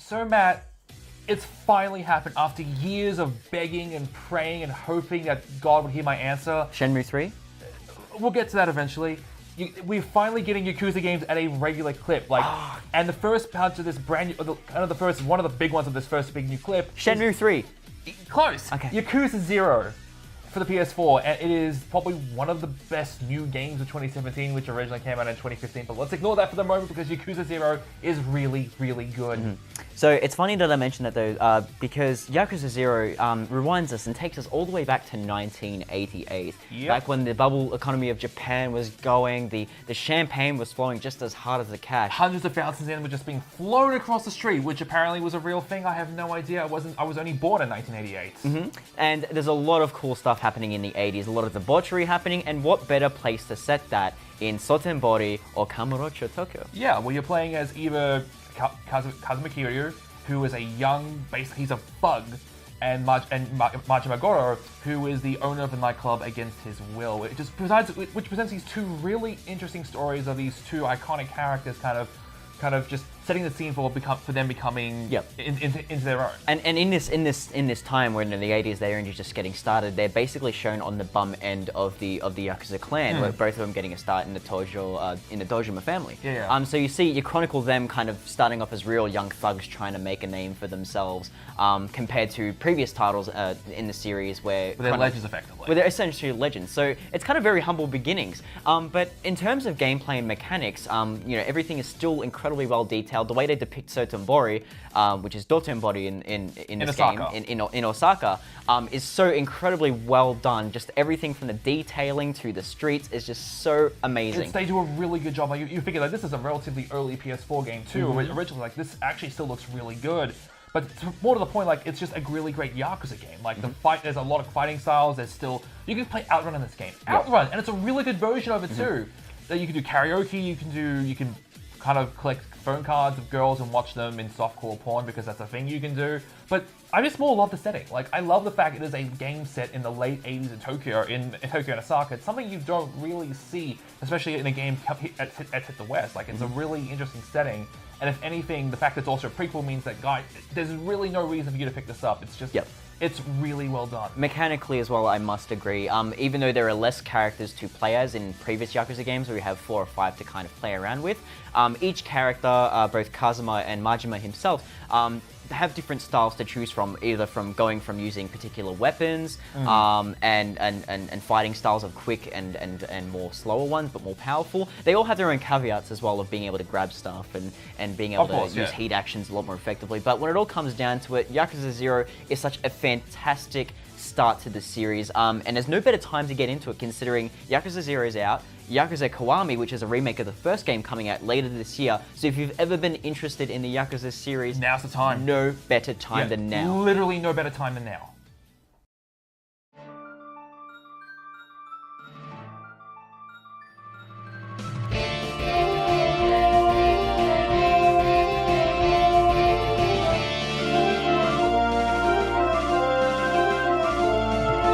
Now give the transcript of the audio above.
So Matt, it's finally happened after years of begging and praying and hoping that God would hear my answer. Shenmue 3? We'll get to that eventually. We're finally getting Yakuza games at a regular clip, and the first part of this brand new, one of the big ones of this first big new clip. Shenmue 3. Close. Okay. Yakuza 0 for the PS4, and it is probably one of the best new games of 2017, which originally came out in 2015. But let's ignore that for the moment because Yakuza 0 is really, really good. Mm-hmm. So it's funny that I mentioned that though, because Yakuza 0 rewinds us and takes us all the way back to 1988. Yep. Back when the bubble economy of Japan was going, the champagne was flowing just as hard as the cash. Hundreds of thousands of yen were just being flown across the street, which apparently was a real thing. I have no idea. I was only born in 1988. Mm-hmm. And there's a lot of cool stuff happening in the 80s, a lot of debauchery happening, and what better place to set that in Sotenbori or Kamurocho, Tokyo? Yeah, well, you're playing as either Kazuma Kiryu, who is a young, basically he's a bug, and Majima Goro, who is the owner of the nightclub against his will. Which presents these two really interesting stories of these two iconic characters kind of just setting the scene for them becoming into their own. And in this time when in the 80s they're only just getting started, they're basically shown on the bum end of the Yakuza clan, where both of them getting a start in the Dojima family. Yeah. So you chronicle them kind of starting off as real young thugs trying to make a name for themselves, compared to previous titles in the series where they're legends effectively. Where they're essentially legends. So it's kind of very humble beginnings. But in terms of gameplay and mechanics, everything is still incredibly well detailed. The way they depict Sotenbori, which is Dotonbori in this game, in Osaka, is so incredibly well done. Just everything from the detailing to the streets is just so amazing. They do a really good job. You figure this is a relatively early PS4 game too. Originally, this actually still looks really good. But more to the point, it's just a really great Yakuza game. There's a lot of fighting styles. You can play Outrun in this game. Outrun, and it's a really good version of it too. You can do karaoke. You can kind of collect phone cards of girls and watch them in softcore porn because that's a thing you can do. But I just more love the setting. I love the fact it is a game set in the late 80s in Tokyo, in Tokyo and Osaka. It's something you don't really see, especially in a game at Hit the West. It's a really interesting setting. And if anything, the fact that it's also a prequel means that, there's really no reason for you to pick this up. It's just... It's really well done. Mechanically as well, I must agree. Even though there are less characters to play as in previous Yakuza games where you have 4 or 5 to kind of play around with, each character, both Kazuma and Majima himself, have different styles to choose from, either from going from using particular weapons and fighting styles of quick and more slower ones, but more powerful. They all have their own caveats as well of being able to grab stuff and being able to use heat actions a lot more effectively. But when it all comes down to it, Yakuza 0 is such a fantastic start to the series, and there's no better time to get into it considering Yakuza 0 is out, Yakuza Kiwami, which is a remake of the first game, coming out later this year. So if you've ever been interested in the Yakuza series, now's the time. No better time than now. Literally no better time than now.